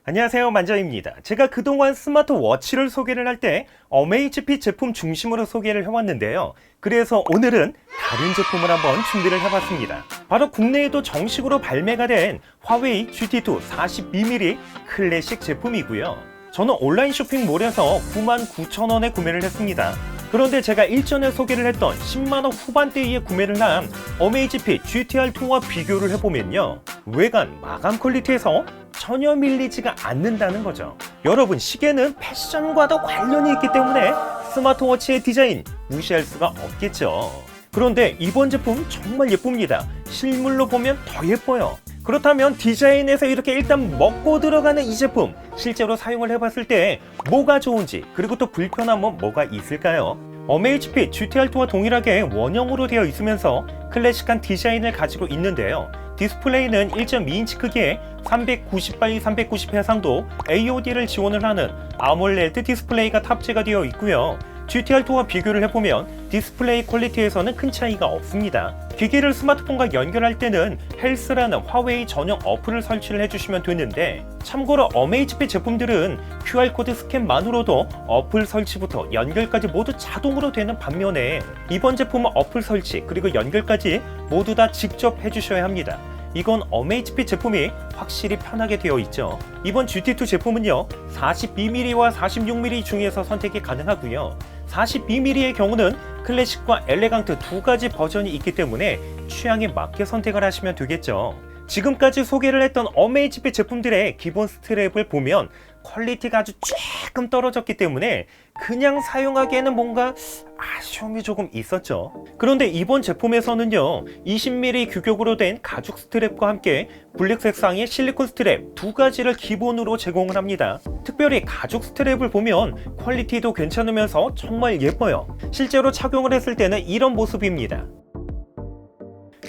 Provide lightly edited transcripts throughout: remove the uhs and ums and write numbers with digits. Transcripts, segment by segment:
안녕하세요, 만저입니다. 제가 그동안 스마트워치를 소개를 할 때 어메이지핏 제품 중심으로 소개를 해왔는데요. 그래서 오늘은 다른 제품을 한번 준비를 해봤습니다. 바로 국내에도 정식으로 발매가 된 화웨이 GT2 42mm 클래식 제품이고요. 저는 온라인 쇼핑몰에서 99,000원에 구매를 했습니다. 그런데 제가 일전에 소개를 했던 10만원 후반대에 구매를 한 어메이지핏 GTR2와 비교를 해보면요, 외관, 마감 퀄리티에서 전혀 밀리지가 않는다는 거죠. 여러분, 시계는 패션과도 관련이 있기 때문에 스마트워치의 디자인 무시할 수가 없겠죠. 그런데 이번 제품 정말 예쁩니다. 실물로 보면 더 예뻐요. 그렇다면 디자인에서 이렇게 일단 먹고 들어가는 이 제품, 실제로 사용을 해봤을 때 뭐가 좋은지, 그리고 또 불편함은 뭐가 있을까요? 어메이지핏 GTR2와 동일하게 원형으로 되어 있으면서 클래식한 디자인을 가지고 있는데요. 디스플레이는 1.2인치 크기의 390x390 해상도 AOD를 지원을 하는 아몰레드 디스플레이가 탑재가 되어 있고요. GTR2와 비교를 해보면 디스플레이 퀄리티에서는 큰 차이가 없습니다. 기기를 스마트폰과 연결할 때는 헬스라는 화웨이 전용 어플을 설치를 해주시면 되는데, 참고로 어메이지핏 제품들은 QR코드 스캔만으로도 어플 설치부터 연결까지 모두 자동으로 되는 반면에 이번 제품은 어플 설치 그리고 연결까지 모두 다 직접 해주셔야 합니다. 이건 어메이지핏 제품이 확실히 편하게 되어 있죠. 이번 GT2 제품은요, 42mm와 46mm 중에서 선택이 가능하고요. 42mm의 경우는 클래식과 엘레강트 두 가지 버전이 있기 때문에 취향에 맞게 선택을 하시면 되겠죠. 지금까지 소개를 했던 어메이지핏 제품들의 기본 스트랩을 보면 퀄리티가 아주 조금 떨어졌기 때문에 그냥 사용하기에는 뭔가 아쉬움이 조금 있었죠. 그런데 이번 제품에서는요, 20mm 규격으로 된 가죽 스트랩과 함께 블랙 색상의 실리콘 스트랩 두 가지를 기본으로 제공을 합니다. 특별히 가죽 스트랩을 보면 퀄리티도 괜찮으면서 정말 예뻐요. 실제로 착용을 했을 때는 이런 모습입니다.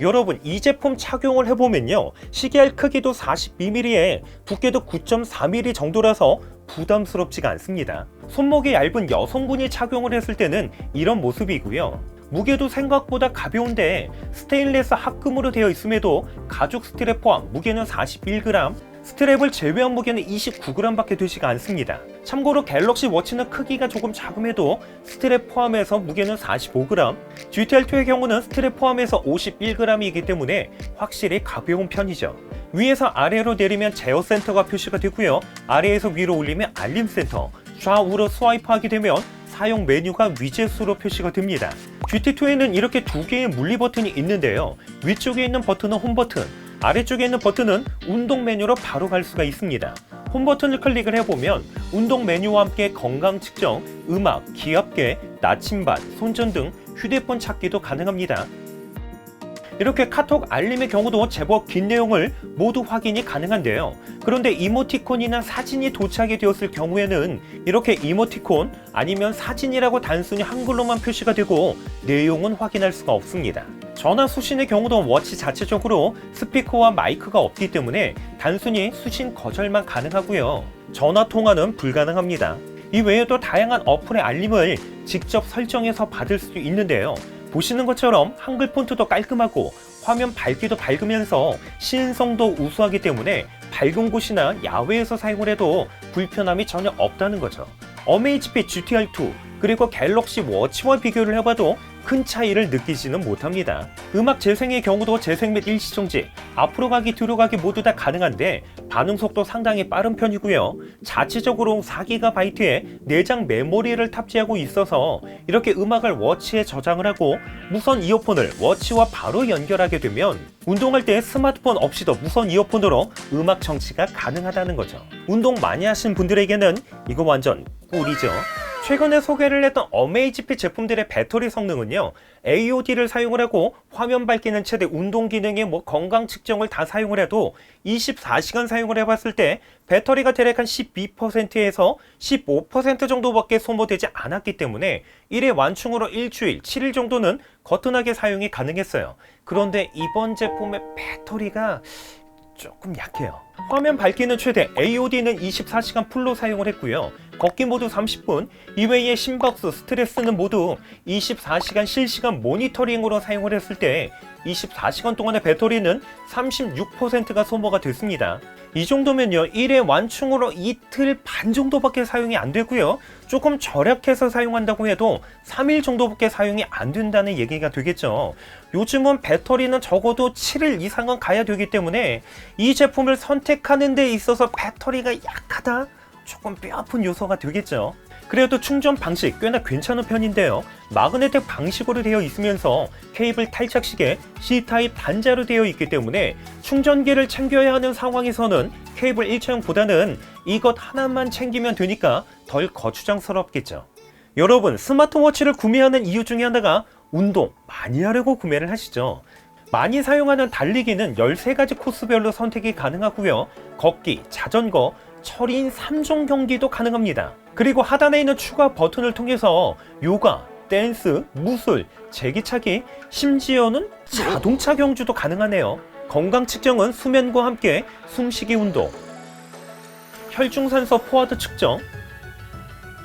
여러분, 이 제품 착용을 해보면요, 시계알 크기도 42mm에 두께도 9.4mm 정도라서 부담스럽지가 않습니다. 손목이 얇은 여성분이 착용을 했을 때는 이런 모습이고요. 무게도 생각보다 가벼운데 스테인리스 합금으로 되어 있음에도 가죽 스트랩 포함 무게는 41g, 스트랩을 제외한 무게는 29g 밖에 되지가 않습니다. 참고로 갤럭시 워치는 크기가 조금 작음에도 스트랩 포함해서 무게는 45g, GTR2의 경우는 스트랩 포함해서 51g이기 때문에 확실히 가벼운 편이죠. 위에서 아래로 내리면 제어 센터가 표시가 되고요, 아래에서 위로 올리면 알림 센터, 좌우로 스와이프하게 되면 사용 메뉴가 위젯으로 표시가 됩니다. GT2에는 이렇게 두 개의 물리 버튼이 있는데요, 위쪽에 있는 버튼은 홈 버튼, 아래쪽에 있는 버튼은 운동 메뉴로 바로 갈 수가 있습니다. 홈 버튼을 클릭을 해보면 운동 메뉴와 함께 건강 측정, 음악, 기압계, 나침반, 손전 등 휴대폰 찾기도 가능합니다. 이렇게 카톡 알림의 경우도 제법 긴 내용을 모두 확인이 가능한데요. 그런데 이모티콘이나 사진이 도착이 되었을 경우에는 이렇게 이모티콘 아니면 사진이라고 단순히 한글로만 표시가 되고 내용은 확인할 수가 없습니다. 전화 수신의 경우도 워치 자체적으로 스피커와 마이크가 없기 때문에 단순히 수신 거절만 가능하고요. 전화 통화는 불가능합니다. 이 외에도 다양한 어플의 알림을 직접 설정해서 받을 수도 있는데요. 보시는 것처럼 한글 폰트도 깔끔하고 화면 밝기도 밝으면서 시인성도 우수하기 때문에 밝은 곳이나 야외에서 사용을 해도 불편함이 전혀 없다는 거죠. 어메이지핏 GTR2 그리고 갤럭시 워치와 비교를 해봐도 큰 차이를 느끼지는 못합니다. 음악 재생의 경우도 재생 및 일시정지, 앞으로 가기 뒤로 가기 모두 다 가능한데 반응 속도 상당히 빠른 편이고요. 자체적으로 4GB의 내장 메모리를 탑재하고 있어서 이렇게 음악을 워치에 저장을 하고 무선 이어폰을 워치와 바로 연결하게 되면 운동할 때 스마트폰 없이도 무선 이어폰으로 음악 청취가 가능하다는 거죠. 운동 많이 하신 분들에게는 이거 완전 꿀이죠. 최근에 소개를 했던 어메이지핏 제품들의 배터리 성능은요, AOD를 사용을 하고 화면 밝기는 최대 운동 기능의 건강 측정을 다 사용을 해도 24시간 사용을 해봤을 때 배터리가 대략 한 12%에서 15% 정도밖에 소모되지 않았기 때문에 1회 완충으로 일주일, 7일 정도는 거뜬하게 사용이 가능했어요. 그런데 이번 제품의 배터리가 조금 약해요. 화면 밝기는 최대, AOD는 24시간 풀로 사용을 했고요. 걷기 모두 30분, 이외에 심박수, 스트레스는 모두 24시간 실시간 모니터링으로 사용을 했을 때 24시간 동안의 배터리는 36%가 소모가 됐습니다. 이 정도면요 1회 완충으로 이틀 반 정도밖에 사용이 안 되고요, 조금 절약해서 사용한다고 해도 3일 정도밖에 사용이 안 된다는 얘기가 되겠죠. 요즘은 배터리는 적어도 7일 이상은 가야 되기 때문에 이 제품을 선택하는 데 있어서 배터리가 약하다? 조금 뼈아픈 요소가 되겠죠. 그래도 충전 방식 꽤나 괜찮은 편인데요, 마그네틱 방식으로 되어 있으면서 케이블 탈착식에 C타입 단자로 되어 있기 때문에 충전기를 챙겨야 하는 상황에서는 케이블 일체형보다는 이것 하나만 챙기면 되니까 덜 거추장스럽겠죠. 여러분, 스마트워치를 구매하는 이유 중에 하나가 운동 많이 하려고 구매를 하시죠. 많이 사용하는 달리기는 13가지 코스별로 선택이 가능하고요, 걷기, 자전거, 철인 3종 경기도 가능합니다. 그리고 하단에 있는 추가 버튼을 통해서 요가, 댄스, 무술, 제기차기, 심지어는 자동차 경주도 가능하네요. 건강 측정은 수면과 함께 숨쉬기 운동, 혈중산소 포화도 측정.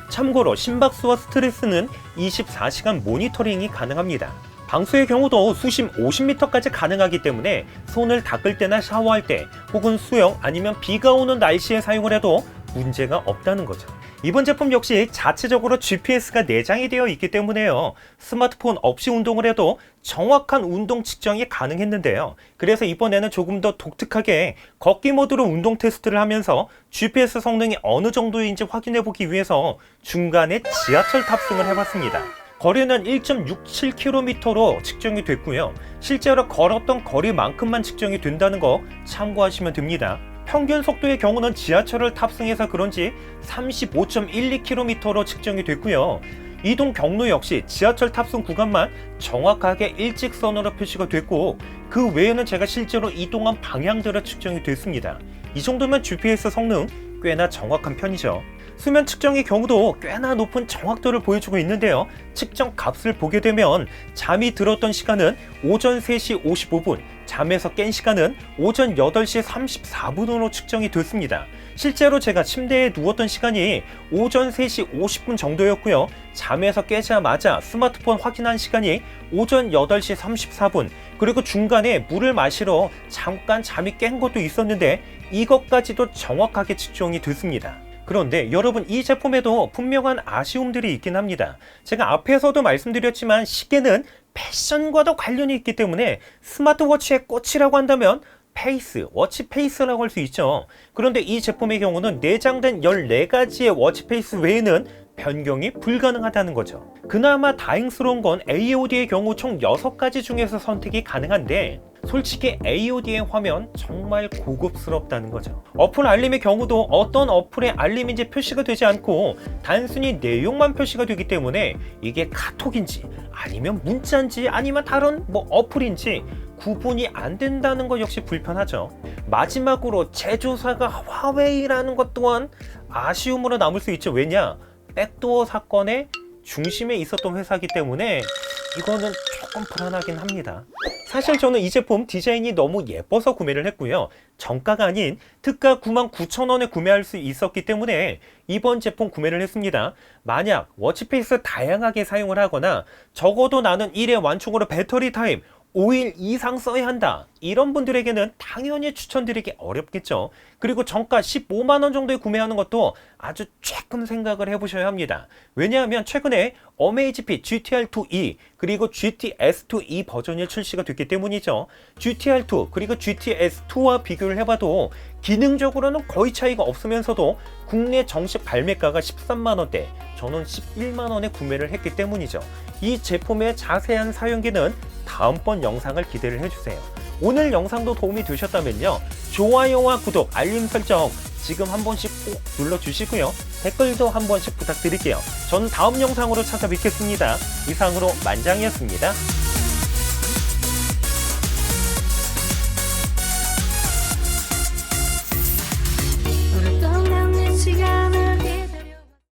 참고로 심박수와 스트레스는 24시간 모니터링이 가능합니다. 방수의 경우도 수심 50m까지 가능하기 때문에 손을 닦을 때나 샤워할 때 혹은 수영 아니면 비가 오는 날씨에 사용을 해도 문제가 없다는 거죠. 이번 제품 역시 자체적으로 GPS가 내장이 되어 있기 때문에요, 스마트폰 없이 운동을 해도 정확한 운동 측정이 가능했는데요, 그래서 이번에는 조금 더 독특하게 걷기 모드로 운동 테스트를 하면서 GPS 성능이 어느 정도인지 확인해 보기 위해서 중간에 지하철 탑승을 해봤습니다. 거리는 1.67km로 측정이 됐고요, 실제로 걸었던 거리만큼만 측정이 된다는 거 참고하시면 됩니다. 평균 속도의 경우는 지하철을 탑승해서 그런지 35.12km로 측정이 됐고요, 이동 경로 역시 지하철 탑승 구간만 정확하게 일직선으로 표시가 됐고, 그 외에는 제가 실제로 이동한 방향대로 측정이 됐습니다. 이 정도면 GPS 성능 꽤나 정확한 편이죠. 수면 측정의 경우도 꽤나 높은 정확도를 보여주고 있는데요, 측정 값을 보게 되면 잠이 들었던 시간은 오전 3시 55분, 잠에서 깬 시간은 오전 8시 34분으로 측정이 됐습니다. 실제로 제가 침대에 누웠던 시간이 오전 3시 50분 정도였고요, 잠에서 깨자마자 스마트폰 확인한 시간이 오전 8시 34분, 그리고 중간에 물을 마시러 잠깐 잠이 깬 것도 있었는데 이것까지도 정확하게 측정이 됐습니다. 그런데 여러분, 이 제품에도 분명한 아쉬움들이 있긴 합니다. 제가 앞에서도 말씀드렸지만 시계는 패션과도 관련이 있기 때문에 스마트워치의 꽃이라고 한다면 페이스, 워치 페이스라고 할 수 있죠. 그런데 이 제품의 경우는 내장된 14가지의 워치 페이스 외에는 변경이 불가능하다는 거죠. 그나마 다행스러운 건 AOD의 경우 총 6가지 중에서 선택이 가능한데 솔직히 AOD의 화면 정말 고급스럽다는 거죠. 어플 알림의 경우도 어떤 어플의 알림인지 표시가 되지 않고 단순히 내용만 표시가 되기 때문에 이게 카톡인지 아니면 문자인지 아니면 다른 어플인지 구분이 안 된다는 것 역시 불편하죠. 마지막으로 제조사가 화웨이라는 것 또한 아쉬움으로 남을 수 있죠. 왜냐? 백도어 사건의 중심에 있었던 회사이기 때문에 이거는 조금 불안하긴 합니다. 사실 저는 이 제품 디자인이 너무 예뻐서 구매를 했고요, 정가가 아닌 특가 99,000원에 구매할 수 있었기 때문에 이번 제품 구매를 했습니다. 만약 워치페이스 다양하게 사용을 하거나 적어도 나는 1회 완충으로 배터리 타임 5일 이상 써야 한다, 이런 분들에게는 당연히 추천드리기 어렵겠죠. 그리고 정가 15만원 정도에 구매하는 것도 아주 조금 생각을 해보셔야 합니다. 왜냐하면 최근에 어메이지핏 GTR2E 그리고 GTS2E 버전이 출시가 됐기 때문이죠. GTR2 그리고 GTS2와 비교를 해봐도 기능적으로는 거의 차이가 없으면서도 국내 정식 발매가가 13만원대, 저는 11만원에 구매를 했기 때문이죠. 이 제품의 자세한 사용기는 다음번 영상을 기대를 해주세요. 오늘 영상도 도움이 되셨다면요, 좋아요와 구독, 알림 설정 지금 한 번씩 꼭 눌러주시고요, 댓글도 한 번씩 부탁드릴게요. 저는 다음 영상으로 찾아뵙겠습니다. 이상으로 만장이었습니다.